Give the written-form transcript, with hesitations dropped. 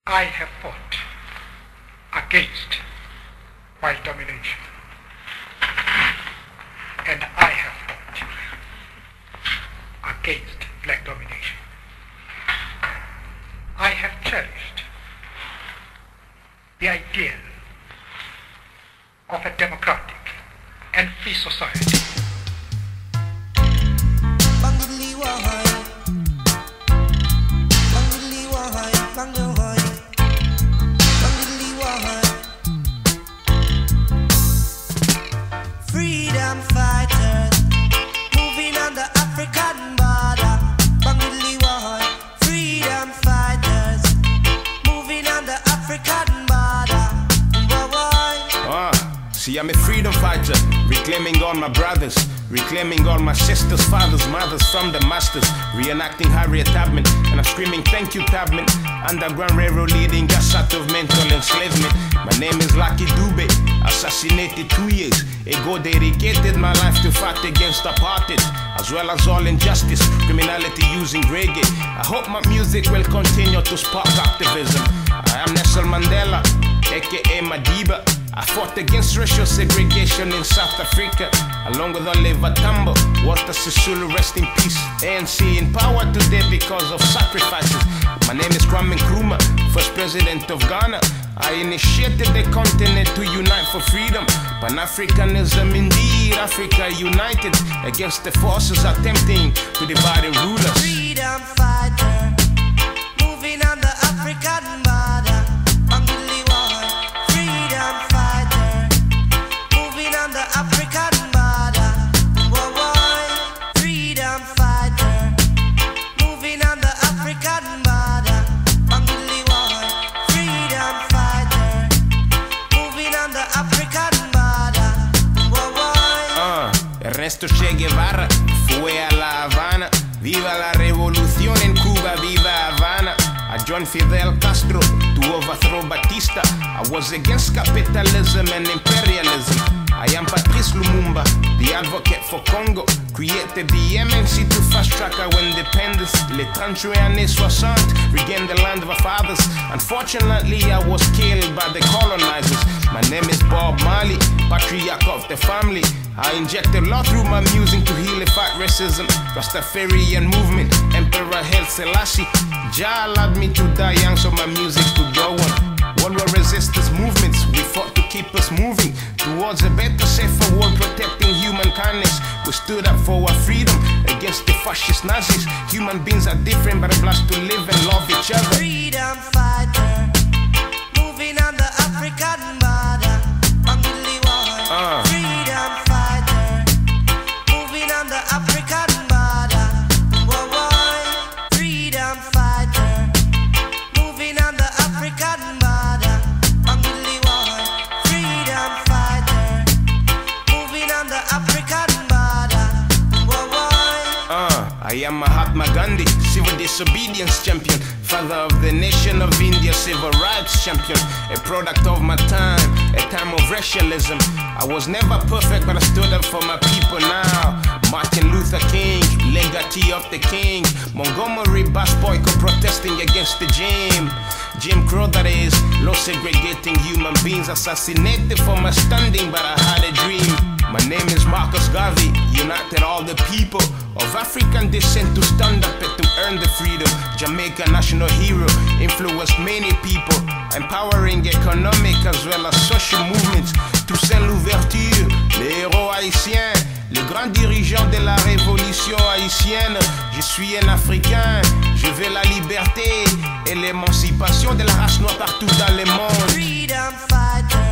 I have fought against white domination, and I have fought against black domination. I have cherished the ideal of a democratic and free society. Freedom fighters moving on the African border. Freedom fighters moving on the African border. See, I'm a freedom fighter, reclaiming all my brothers, reclaiming all my sisters, fathers, mothers from the masters, reenacting Harriet Tubman, and I'm screaming thank you Tubman. Underground railroad leading us out of mental enslavement. My name is Lucky Dube, assassinated 2 years ago. Dedicated my life to fight against apartheid, as well as all injustice, criminality using reggae. I hope my music will continue to spark activism. I am Nelson Mandela, aka Madiba. I fought against racial segregation in South Africa, along with Oliver Tambo, Walter Sisulu, rest in peace. ANC in power today because of sacrifices. My name is Kwame Nkrumah, first president of Ghana. I initiated the continent to unite for freedom. Pan-Africanism indeed, Africa united against the forces attempting to divide and rule us. Freedom fighter, moving on the African border. Freedom fighter, moving on the African border. Freedom fighter, moving on the African border. Freedom fighter, moving on the African border. Ernesto Che Guevara fue a La Habana. Viva la revolución en Cuba, viva Havana. A John Fidel Castro to overthrow Batista. I was against capitalism and imperialism. I am Patrice Lumumba, the advocate for Congo. Created the MNC to fast track our independence. Les 30 années 60, regained the land of our fathers. Unfortunately, I was killed by the colonizers. My name is Bob Marley, patriarch of the family. I injected law through my music to heal and fight racism. Rastafarian movement, Emperor Haile Selassie. Jah allowed me to die young so my music could go on. One were resistance movements, we fought to keep us moving towards a better, safer world, protecting human kindness. We stood up for our freedom against the fascist Nazis. Human beings are different but blessed to live and love each other. Freedom fighter, moving on the African border. Freedom fighter, moving on the African border. Freedom fighter, moving on the African border. Freedom fighter, moving on the African border. I am Mahatma Gandhi, civil disobedience champion, father of the nation of India, civil rights champion, a product of my time, a time of racialism. I was never perfect, but I stood up for my people now. Martin Luther King, legatee of the king. Montgomery bus boycott, protesting against the Jim Crow, that is, law segregating human beings. Assassinated for my standing, but I had a dream. My name is Marcus Garvey, united all the people of African descent to stand up and to earn the freedom. Jamaica national hero, influenced many people, empowering economic as well as social movements. Toussaint Louverture, les héros haïtiens, le grand dirigeant de la révolution haïtienne. Je suis un Africain, je veux la liberté et l'émancipation de la race noire partout dans le monde. Freedom fighter,